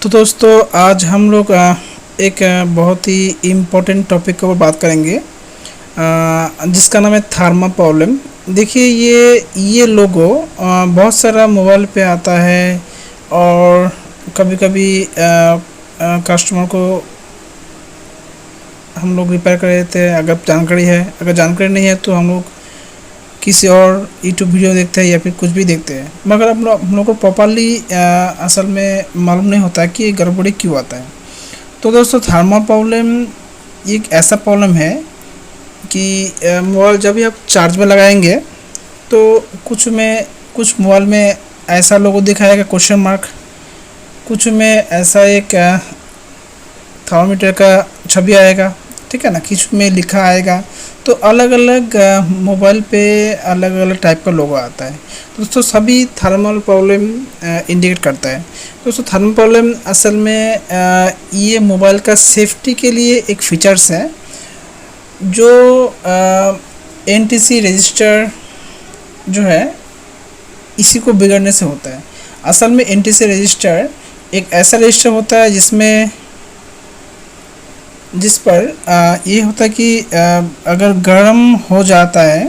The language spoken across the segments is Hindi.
तो दोस्तों आज हम लोग एक बहुत ही इम्पोर्टेंट टॉपिक के ऊपर बात करेंगे जिसका नाम है थर्मल प्रॉब्लम। देखिए ये लोगो बहुत सारा मोबाइल पे आता है और कभी कभी कस्टमर को हम लोग रिपेयर कर देते हैं अगर जानकारी है। अगर जानकारी नहीं है तो हम लोग किसी और यूट्यूब वीडियो देखते हैं या फिर कुछ भी देखते हैं, मगर हम लोग को प्रॉपरली असल में मालूम नहीं होता कि ये गड़बड़ी क्यों आता है। तो दोस्तों थर्मल प्रॉब्लम एक ऐसा प्रॉब्लम है कि मोबाइल जब भी आप चार्ज में लगाएंगे तो कुछ मोबाइल में ऐसा लोगो दिखाएगा क्वेश्चन मार्क, कुछ में ऐसा एक थर्मामीटर का छवि आएगा, ठीक है ना, कुछ में लिखा आएगा। तो अलग अलग मोबाइल पे अलग अलग टाइप का लोगो आता है। दोस्तों सभी थर्मल प्रॉब्लम इंडिकेट करता है। दोस्तों थर्मल प्रॉब्लम असल में ये मोबाइल का सेफ्टी के लिए एक फीचर्स है जो एनटीसी रजिस्टर जो है इसी को बिगड़ने से होता है। असल में एनटीसी रजिस्टर एक ऐसा रजिस्टर होता है जिस पर ये होता है कि अगर गर्म हो जाता है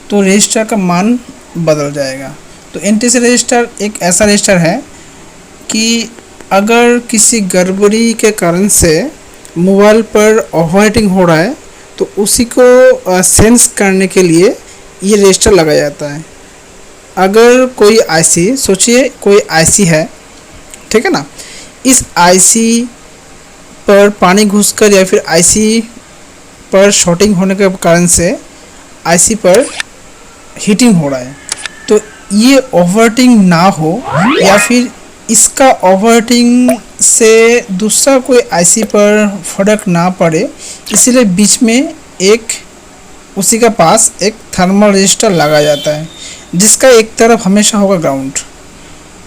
तो रजिस्टर का मान बदल जाएगा। तो एनटीसी रजिस्टर एक ऐसा रजिस्टर है कि अगर किसी गड़बड़ी के कारण से मोबाइल पर ओवरहीटिंग हो रहा है तो उसी को सेंस करने के लिए ये रजिस्टर लगाया जाता है। अगर कोई आईसी, सोचिए कोई आईसी है, ठीक है ना, इस आईसी पर पानी घुसकर या फिर आईसी पर शॉर्टिंग होने के कारण से आईसी पर हीटिंग हो रहा है, तो ये ओवरहीटिंग ना हो या फिर इसका ओवरहीटिंग से दूसरा कोई आईसी पर फर्क ना पड़े, इसलिए बीच में उसी का पास एक थर्मल रजिस्टर लगाया जाता है जिसका एक तरफ हमेशा होगा ग्राउंड,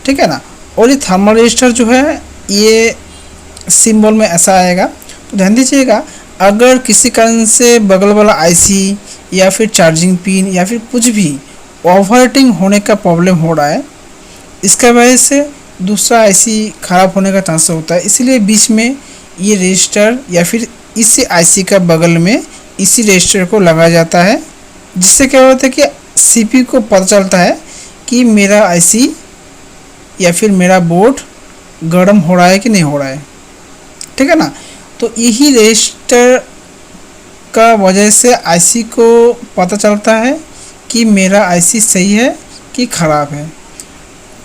ठीक है ना। और ये थर्मल रजिस्टर जो है ये सिंबल में ऐसा आएगा। तो ध्यान दीजिएगा, अगर किसी कारण से बगल वाला आईसी या फिर चार्जिंग पिन या फिर कुछ भी ओवरहीटिंग होने का प्रॉब्लम हो रहा है, इसका वजह से दूसरा आईसी ख़राब होने का चांस होता है। इसलिए बीच में ये रजिस्टर या फिर इसी आईसी का बगल में इसी रजिस्टर को लगाया जाता है, जिससे क्या होता है कि सीपीयू को पता चलता है कि मेरा आईसी या फिर मेरा बोर्ड गर्म हो रहा है कि नहीं हो रहा है, ठीक है ना। तो यही रजिस्टर का वजह से आईसी को पता चलता है कि मेरा आईसी सही है कि ख़राब है।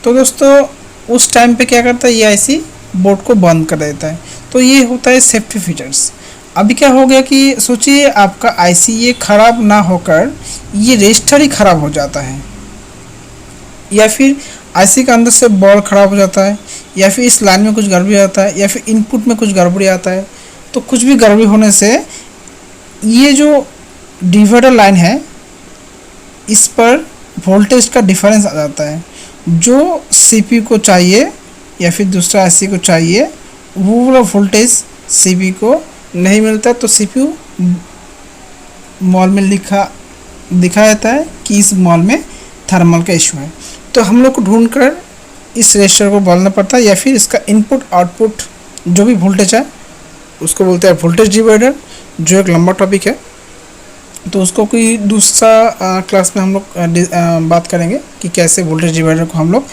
तो दोस्तों उस टाइम पे क्या करता है, ये आईसी बोर्ड को बंद कर देता है। तो ये होता है सेफ्टी फीचर्स। अभी क्या हो गया कि सोचिए आपका आईसी ये ख़राब ना होकर ये रजिस्टर ही ख़राब हो जाता है, या फिर आईसी के अंदर से बॉल ख़राब हो जाता है, या फिर इस लाइन में कुछ गड़बड़ी आता है, या फिर इनपुट में कुछ गड़बड़ी आता है। तो कुछ भी गड़बड़ी होने से ये जो डिवाइडर लाइन है इस पर वोल्टेज का डिफरेंस आ जाता है। जो सीपीयू को चाहिए या फिर दूसरा आईसी को चाहिए वो वाला वोल्टेज सीपीयू को नहीं मिलता, तो सीपीयू मॉल में दिखा जाता है कि इस मॉल में थर्मल का इशू है। तो हम लोग को ढूंढकर इस रजिस्टर को बदलना पड़ता है, या फिर इसका इनपुट आउटपुट जो भी वोल्टेज है उसको बोलते हैं वोल्टेज डिवाइडर, जो एक लंबा टॉपिक है। तो उसको कोई दूसरा क्लास में हम लोग बात करेंगे कि कैसे वोल्टेज डिवाइडर को हम लोग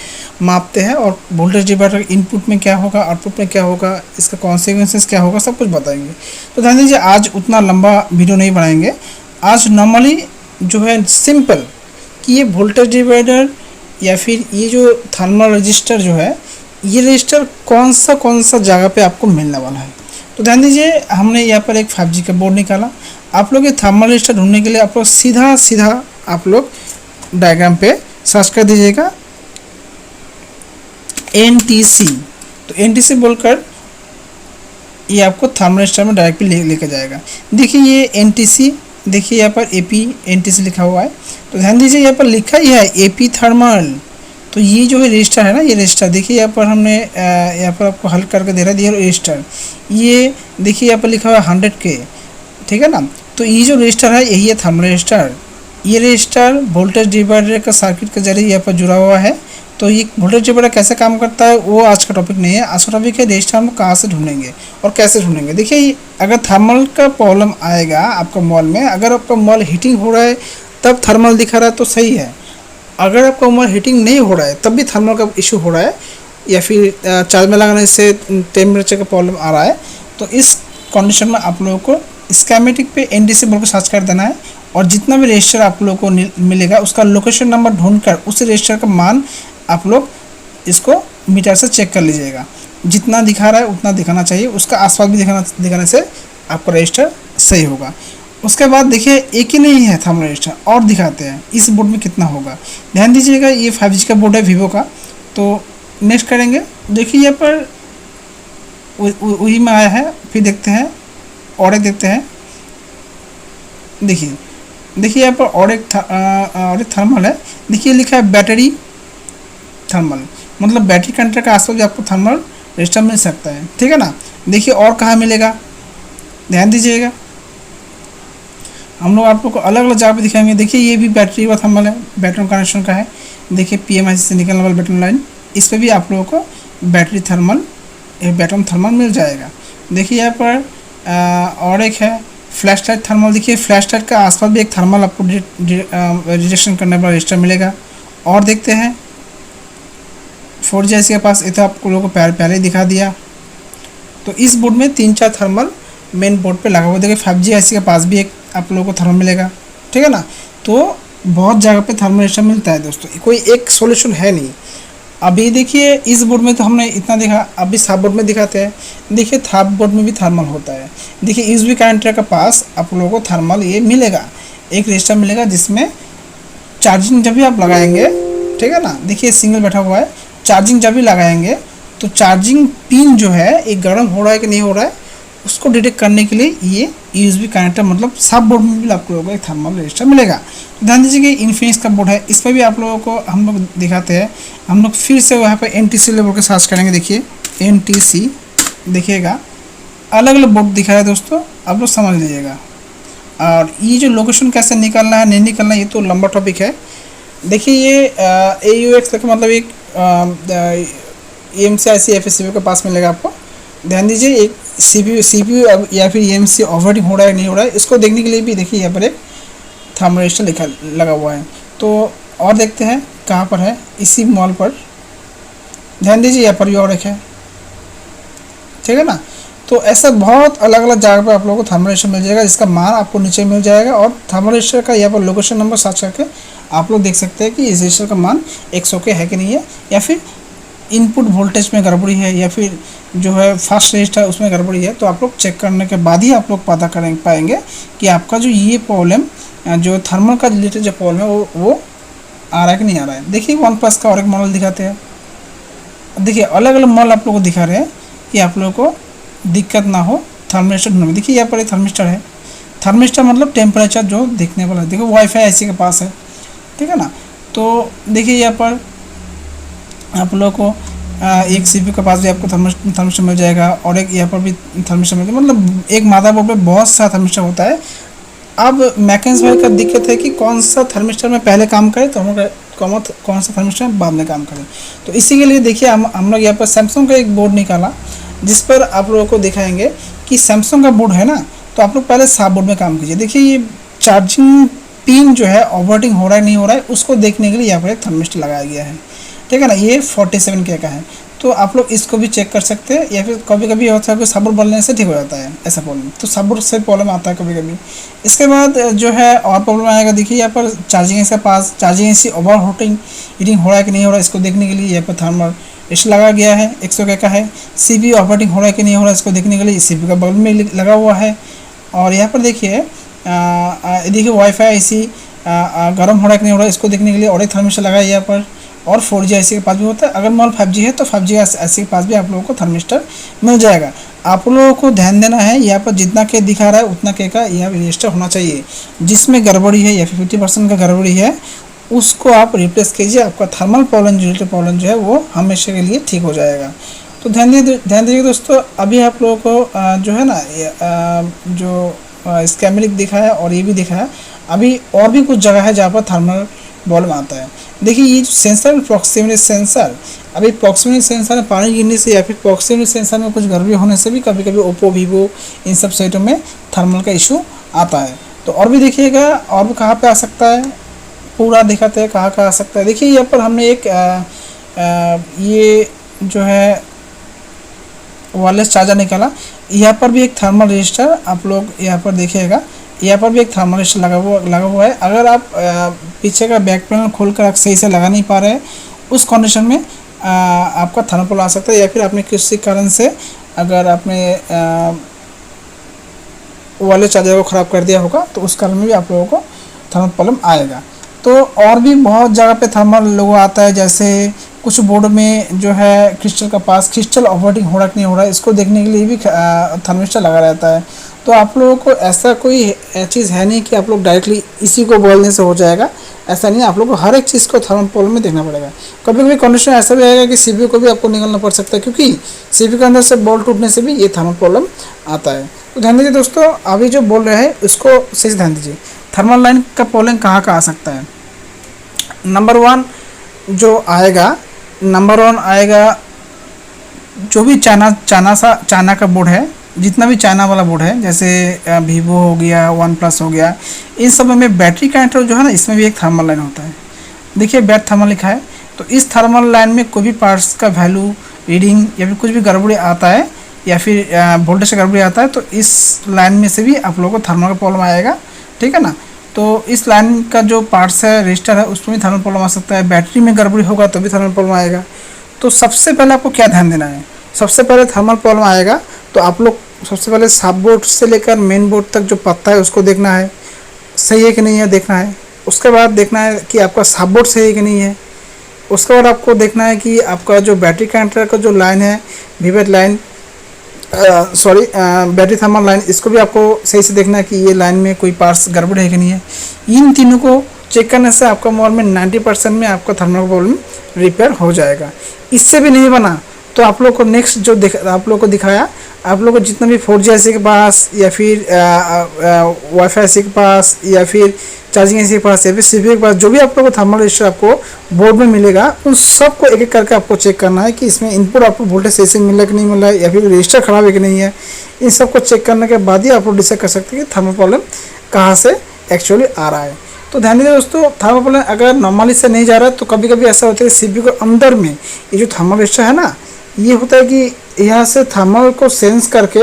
मापते हैं, और वोल्टेज डिवाइडर इनपुट में क्या होगा, आउटपुट में क्या होगा, इसका कॉन्सिक्वेंसेस क्या होगा, सब कुछ बताएंगे। तो ध्यान दीजिए, आज उतना लंबा वीडियो नहीं बनाएंगे। आज नॉर्मली जो है सिंपल कि ये वोल्टेज डिवाइडर या फिर ये जो थर्मल रजिस्टर जो है ये रजिस्टर कौन सा जगह पे आपको मिलने वाला है। तो ध्यान दीजिए, हमने यहाँ पर एक 5G का बोर्ड निकाला। आप लोग ये थर्मल रजिस्टर ढूंढने के लिए आप लोग सीधा आप लोग डायग्राम पे सर्च कर दीजिएगा NTC। तो NTC बोलकर ये आपको थर्मल रजिस्टर में डायरेक्टली लेके जाएगा। देखिए ये NTC, देखिए यहाँ पर AP NTC लिखा हुआ है। तो ध्यान दीजिए यहाँ पर लिखा ही है AP थर्मल। तो ये जो है रजिस्टर है ना, ये रजिस्टर देखिए यहाँ पर हमने यहाँ पर आपको हल करके दे रहा है रजिस्टर। ये देखिए यहाँ पर लिखा हुआ है 100K, ठीक है ना। तो ये जो रजिस्टर है यही है थर्मल रजिस्टर। ये रजिस्टर वोल्टेज डिवाइडर का सर्किट के जरिए यहाँ पर जुड़ा हुआ है। तो ये वोल्टेज डिवाइडर कैसे काम करता है वो आज का टॉपिक नहीं है। आज का टॉपिक है रेजिस्टर हम कहाँ से ढूंढेंगे और कैसे ढूंढेंगे। देखिए अगर थर्मल का प्रॉब्लम आएगा आपका मॉल में, अगर आपका मॉल हीटिंग हो रहा है तब थर्मल दिखा रहा है तो सही है। अगर आपका मॉल हीटिंग नहीं हो रहा है तब भी थर्मल का इशू हो रहा है या फिर चार्ज में लगाने से टेम्परेचर का प्रॉब्लम आ रहा है, तो इस कंडीशन में आप लोगों को स्कीमेटिक पे एनटीसी बोल के सर्च कर देना है और जितना भी रजिस्टर आप लोगों को मिलेगा उसका लोकेशन नंबर ढूंढकर उस रजिस्टर का मान आप लोग इसको मीटर से चेक कर लीजिएगा। जितना दिखा रहा है उतना दिखाना चाहिए, उसका आसपास भी दिखाने से आपका रजिस्टर सही होगा। उसके बाद देखिए एक ही नहीं है थर्मल रजिस्टर, और दिखाते हैं इस बोर्ड में कितना होगा। ध्यान दीजिएगा ये 5G का बोर्ड है वीवो का। तो नेक्स्ट करेंगे, देखिए यहाँ पर वही में आया है। फिर देखते हैं और एक देखते हैं। देखिए यहाँ पर और एक थर्मल है। देखिए लिखा है बैटरी थर्मल, मतलब बैटरी कंट्रोल का आसपास भी आपको थर्मल रजिस्टर मिल सकता है, ठीक है ना। देखिए और कहाँ मिलेगा, ध्यान दीजिएगा। हम लोग आप लोग को अलग अलग जगह पे दिखाएंगे। देखिए ये भी बैटरी का थर्मल है, बैटरी कनेक्शन का है। देखिए PMIC से निकलने वाला बैटरी लाइन, इस पर भी आप लोगों को बैटरी थर्मल मिल जाएगा। देखिए यहाँ पर और एक है फ्लैश लाइट थर्मल। देखिए फ्लैश लाइट का आसपास भी एक थर्मल आपको रिजेक्शन करने वाला रजिस्टर मिलेगा। और देखते हैं 4G IC के पास, ये तो आपको लोगों को पहले ही दिखा दिया। तो इस बोर्ड में 3-4 थर्मल मेन बोर्ड पे लगा हुआ। देखिए 5G IC के पास भी एक आप लोगों को थर्मल मिलेगा, ठीक है ना। तो बहुत जगह पे थर्मल रजिस्टर मिलता है दोस्तों, कोई एक सॉल्यूशन है नहीं। अभी देखिए इस बोर्ड में तो हमने इतना देखा, अभी सब बोर्ड में दिखाते हैं। देखिए सब बोर्ड में भी थर्मल होता है। देखिए USB कनेक्टर के पास आप लोगों को थर्मल ये मिलेगा, एक रजिस्टर मिलेगा जिसमें चार्जिंग जब भी आप लगाएंगे, ठीक है ना। देखिए सिंगल बैठा हुआ है, चार्जिंग जब भी लगाएंगे तो चार्जिंग पिन जो है ये गर्म हो रहा है कि नहीं हो रहा है उसको डिटेक्ट करने के लिए ये USB कनेक्टर, मतलब सब बोर्ड में भी आप लोगों को एक थर्मल रजिस्टर मिलेगा। ध्यान दीजिए कि इन्फिनिक्स का बोर्ड है, इस पर भी आप लोगों को हम लोग दिखाते हैं। हम लोग फिर से वहाँ पर NTC लेवल के सर्च करेंगे। देखिए NTC देखिएगा, अलग अलग बोर्ड दिखा रहा है दोस्तों, आप लोग समझ लीजिएगा। और ये जो लोकेशन कैसे निकलना है नहीं निकलना ये तो लंबा टॉपिक है। देखिए ये AUX का मतलब एक EMC IC FSCPU के पास मिलेगा आपको। ध्यान दीजिए एक CPU या फिर EMC ओवरहीटिंग हो रहा है नहीं हो रहा है इसको देखने के लिए भी देखिए यहाँ पर एक थर्मल रजिस्टर लगा हुआ है। तो और देखते हैं कहाँ पर है, इसी मॉल पर। ध्यान दीजिए यहाँ पर भी और एक है, ठीक है ना। तो ऐसा बहुत अलग अलग जगह पर आप लोगों को थर्मल रजिस्टर मिल जाएगा जिसका मान आपको नीचे मिल जाएगा। और थर्मल रजिस्टर का यहाँ पर लोकेशन नंबर सर्च करके आप लोग देख सकते हैं कि इस रजिस्टर का मान 100 के है कि नहीं है, या फिर इनपुट वोल्टेज में गड़बड़ी है, या फिर जो है फास्ट रजिस्टर उसमें गड़बड़ी है। तो आप लोग चेक करने के बाद ही आप लोग पता करें पाएंगे कि आपका जो ये प्रॉब्लम जो थर्मल का रिलेटेड जो प्रॉब्लम है वो आ रहा है कि नहीं आ रहा है। देखिए OnePlus का और एक मॉडल दिखाते हैं। देखिए अलग अलग मॉडल आप लोग को दिखा रहे हैं कि आप लोगों को दिक्कत ना हो थर्मिस्टर ढूंढने में। देखिए यहाँ पर एक थर्मिस्टर है, थर्मिस्टर मतलब टेम्परेचर जो देखने वाला है। देखो Wi-Fi IC के पास है, ठीक है ना। तो देखिए यहाँ पर आप लोगों को एक CPU के पास भी आपको थर्मिस्टर मिल जाएगा और एक यहाँ पर भी थर्मिस्टर मिल जाएगा। मतलब एक मादारबोर्ड पे बहुत सारा थर्मिस्टर होता है। अब मैकेनिक्स भाई का दिक्कत है कि कौन सा थर्मिस्टर में पहले काम करे तो कौन सा थर्मिस्टर बाद में काम करे। तो इसी के लिए देखिए हम लोग यहाँ पर सैमसंग का एक बोर्ड निकाला जिस पर आप लोगों को दिखाएंगे कि सैमसंग का बोर्ड है ना, तो आप लोग पहले सब बोर्ड में काम कीजिए। देखिए ये चार्जिंग पिन जो है ओवरहीटिंग हो रहा है नहीं हो रहा है उसको देखने के लिए यहाँ पर एक थर्मिस्टर लगाया गया है, ठीक है ना। ये 47K का है, तो आप लोग इसको भी चेक कर सकते हैं। या फिर कभी कभी होता है कि सबूर बोलने से ठीक हो जाता है ऐसा प्रॉब्लम, तो सबूर से प्रॉब्लम आता है कभी कभी। इसके बाद जो है और प्रॉब्लम आएगा, देखिए यहाँ पर चार्जिंग के पास चार्जिंग AC ओवर हीटिंग हो रहा है कि नहीं हो रहा है इसको देखने के लिए यहाँ पर थर्मल रजिस्टर लगा गया है, 100K का है। CPU ओवरहीटिंग हो रहा है कि नहीं हो रहा है इसको देखने के लिए CPU का बगल में लगा हुआ है। और यहाँ पर देखिए Wi-Fi IC गर्म हो रहा है कि नहीं हो रहा है इसको देखने के लिए और एक थर्मिस्टर लगा है यहाँ पर। और 4G IC के पास भी होता है। अगर मॉल 5G है तो 5G IC के पास भी आप लोगों को थर्मिस्टर मिल जाएगा। आप लोगों को ध्यान देना है यहाँ पर जितना K दिखा रहा है उतना K का यह रजिस्टर होना चाहिए। जिसमें गड़बड़ी है या फिर 50% का गड़बड़ी है उसको आप रिप्लेस कीजिए, आपका थर्मल प्रॉब्लम जो है वो हमेशा के लिए ठीक हो जाएगा। तो ध्यान दीजिए दोस्तों। अभी आप लोगों को जो है ना जो स्कीमेटिक दिखा है और ये भी दिखा है। अभी और भी कुछ जगह है जहाँ पर थर्मल प्रॉब्लम आता है। देखिए ये जो सेंसर प्रॉक्सिमिटी सेंसर, अभी प्रॉक्सिमिटी सेंसर में पानी गिरने से या फिर प्रॉक्सिमिटी सेंसर में कुछ गड़बड़ी होने से भी कभी कभी ओप्पो वीवो इन सब सेटों में थर्मल का इशू आता है। तो और भी देखिएगा, और भी कहाँ पे आ सकता है, पूरा दिखाते हैं कहाँ कहाँ आ सकता है। देखिए यहाँ पर हमने एक ये जो है वायरलेस चार्जर निकाला, यहाँ पर भी एक थर्मल रजिस्टर आप लोग यहाँ पर देखिएगा, यहाँ पर भी एक थर्मल रजिस्टर लगा हुआ है। अगर आप पीछे का बैक पैनल खोलकर सही से लगा नहीं पा रहे हैं, उस कंडीशन में आपका थर्मल प्रॉब्लम आ सकता है, या फिर आपने किसी कारण से अगर आपने वायरलेस चार्जर को ख़राब कर दिया होगा तो उस कारण में भी आप लोगों को थर्मल प्रॉब्लम आएगा। तो और भी बहुत जगह पे थर्मल लोगो आता है, जैसे कुछ बोर्ड में जो है क्रिस्टल का पास क्रिस्टल ऑपरेटिंग हो रहा कि नहीं हो रहा है, इसको देखने के लिए भी थर्मिस्टर लगा रहता है। तो आप लोगों को ऐसा कोई चीज़ है नहीं कि आप लोग डायरेक्टली इसी को बोलने से हो जाएगा, ऐसा नहीं है। आप लोग को हर एक चीज़ को थर्मल प्रॉब्लम में देखना पड़ेगा। कभी कभी कंडीशन ऐसा भी आएगा कि सीपीयू को भी आपको निकलना पड़ सकता है, क्योंकि सीपीयू के अंदर से बॉल टूटने से भी ये थर्मल प्रॉब्लम आता है। तो ध्यान दीजिए दोस्तों, अभी जो बोल रहे हैं उसको सही से ध्यान दीजिए। थर्मल लाइन का प्रॉब्लम कहाँ आ सकता है। नंबर वन आएगा जो भी चाइना का बोर्ड है, जितना भी चाइना वाला बोर्ड है, जैसे वीवो हो गया, वन प्लस हो गया, इन सब में बैटरी कनेक्टर जो है ना, इसमें भी एक थर्मल लाइन होता है। देखिए बैट थर्मल लिखा है, तो इस थर्मल लाइन में कोई भी पार्ट्स का वैल्यू रीडिंग या फिर कुछ भी गड़बड़ी आता है या फिर वोल्टेज का गड़बड़ी आता है, तो इस लाइन में से भी आप लोगों को थर्मल का प्रॉब्लम आएगा, ठीक है ना। तो इस लाइन का जो पार्ट्स है, रजिस्टर है, उसमें भी थर्मल प्रॉब्लम आ सकता है। बैटरी में गड़बड़ी होगा तो भी थर्मल प्रॉब्लम आएगा। तो सबसे पहले आपको क्या ध्यान देना है, सबसे पहले थर्मल प्रॉब्लम आएगा तो आप लोग सबसे पहले सब बोर्ड से लेकर मेन बोर्ड तक जो पत्ता है उसको देखना है, सही है कि नहीं है देखना है। उसके बाद देखना है कि आपका सब बोर्ड सही है कि नहीं है। उसके बाद आपको देखना है कि आपका जो बैटरी कनेक्टर का जो लाइन है, वीवेट लाइन, बैटरी थर्मल लाइन, इसको भी आपको सही से देखना है कि ये लाइन में कोई पार्ट्स गड़बड़ है कि नहीं है। इन तीनों को चेक करने से आपका मोबाइल में 90% में आपका थर्मल प्रॉब्लम रिपेयर हो जाएगा। इससे भी नहीं बना तो आप लोग को नेक्स्ट जो आप लोग को दिखाया, आप लोग को जितना भी 4G IC के पास या फिर वाईफाई IC के पास या फिर चार्जिंग IC के पास या फिर CPU के पास जो भी आप लोग को थर्मल रजिस्टर आपको बोर्ड में मिलेगा, उन सबको एक एक करके आपको चेक करना है कि इसमें इनपुट आपको वोल्टेज सही से मिल रहा है कि नहीं मिल रहा है, या फिर रजिस्टर खराब है कि नहीं है। इन सबको चेक करने के बाद ही आप लोग डिसाइड कर सकते हैं कि थर्मल प्रॉब्लम कहाँ से एक्चुअली आ रहा है। तो ध्यान दीजिए दोस्तों, थर्मल प्रॉब्लम अगर नॉर्मली से नहीं जा रहा है तो कभी कभी ऐसा होता है CPU के अंदर में ये जो थर्मल रजिस्टर है ना, ये होता है कि यहाँ से थर्मल को सेंस करके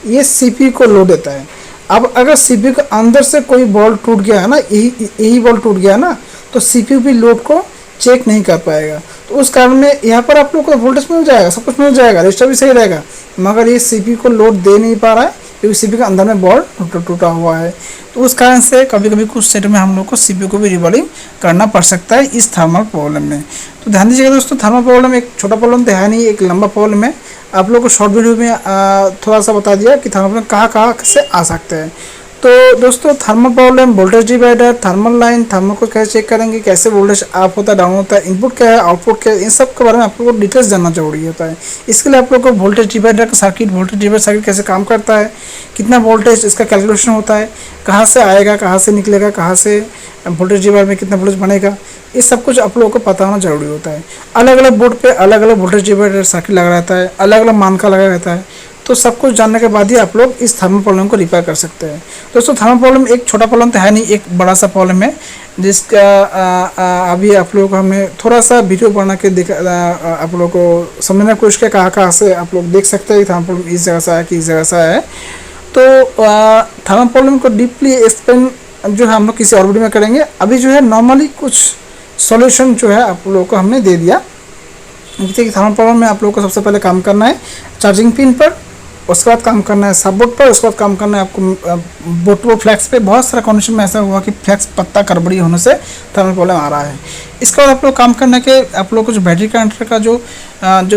ये CPU को लोड देता है। अब अगर CPU के अंदर से कोई बॉल टूट गया है ना, यही बॉल टूट गया ना, तो CPU भी लोड को चेक नहीं कर पाएगा। तो उस कारण में यहाँ पर आप लोग को वोल्टेज मिल जाएगा, सब कुछ मिल जाएगा, रजिस्टर भी सही रहेगा, मगर ये CPU को लोड दे नहीं पा रहा है क्योंकि CPU के अंदर में बॉल टूटा हुआ है। तो उस कारण से कभी कभी कुछ सेट में हम लोग को CPU को भी रिवॉल्विंग करना पड़ सकता है इस थर्मल प्रॉब्लम में। तो ध्यान दीजिएगा दोस्तों, थर्मल प्रॉब्लम एक छोटा प्रॉब्लम तो है नहीं, एक लंबा प्रॉब्लम है। आप लोग को शॉर्ट वीडियो में थोड़ा सा बता दिया कि थर्मल प्रॉब्लम कहाँ से आ सकते हैं। तो दोस्तों thermal problem, voltage divider, thermal line, thermal को कैसे चेक करेंगे, कैसे वोल्टेज अप होता है डाउन होता है, इनपुट क्या है आउटपुट क्या है, इन सब के बारे में आप लोगों को डिटेल्स जानना जरूरी होता है। इसके लिए आप लोग को वोल्टेज डिवाइडर का सर्किट, वोल्टेज डिवाइडर सर्किट कैसे काम करता है, कितना वोल्टेज इसका कैलकुलेशन होता है, कहाँ से आएगा, कहाँ से निकलेगा, कहाँ से वोल्टेज डिवाइडर में कितना वोल्टेज बनेगा, ये सब कुछ आप लोगों को पता होना जरूरी होता है। अलग अलग बोर्ड पे अलग अलग वोल्टेज डिवाइडर सर्किट लगा रहता है, अलग अलग मान का लगा रहता है। तो सब कुछ जानने के बाद ही आप लोग इस थर्मल प्रॉब्लम को रिपेयर कर सकते हैं। दोस्तों थर्मल प्रॉब्लम एक छोटा प्रॉब्लम तो है नहीं, एक बड़ा सा प्रॉब्लम है जिसका अभी आप लोग हमें थोड़ा सा वीडियो बना के आप लोग को समझने की कोशिश किया कहाँ से आप लोग देख सकते हैं थर्मल प्रॉब्लम इस जगह से आया कि इस जगह से आया है। तो थर्मल प्रॉब्लम को डीपली एक्सप्लेन जो है हम लोग किसी और वीडियो में करेंगे। अभी जो है नॉर्मली कुछ सॉल्यूशन जो है आप लोगों को हमने दे दिया। देखिए थर्मल प्रॉब्लम में आप लोगों को सबसे पहले काम करना है चार्जिंग पिन पर, उसके बाद काम करना है सब बोर्ड पर, उसके बाद काम करना है आपको बोर्ड टू फ्लैक्स पे। बहुत सारा कंडीशन में ऐसा हुआ कि फ्लैक्स पत्ता गड़बड़ी होने से थर्मल प्रॉब्लम आ रहा है। इसके बाद आप लोग काम करना है कि आप लोग को जो बैटरी कनेक्टर का जो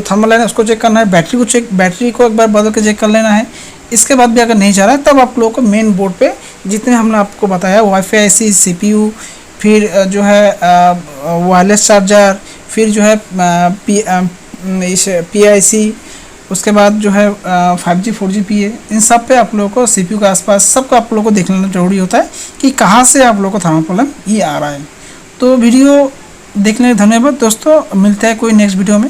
थर्मल लाइन है उसको चेक करना है, बैटरी को एक बार बदल के चेक कर लेना है। इसके बाद भी अगर नहीं जा रहा है तब आप लोगों को मेन बोर्ड पे जितने हमने आपको बताया वाईफाई IC, CPU, फिर जो है वायरलेस चार्जर, फिर जो है PIC, उसके बाद जो है 5G 4G PA, इन सब पे आप लोगों को CPU के आसपास सबको आप लोगों को देख लेना जरूरी होता है कि कहाँ से आप लोगों को थर्मल प्रॉब्लम ये आ रहा है। तो वीडियो देखने धन्यवाद दोस्तों, मिलते हैं कोई नेक्स्ट वीडियो में।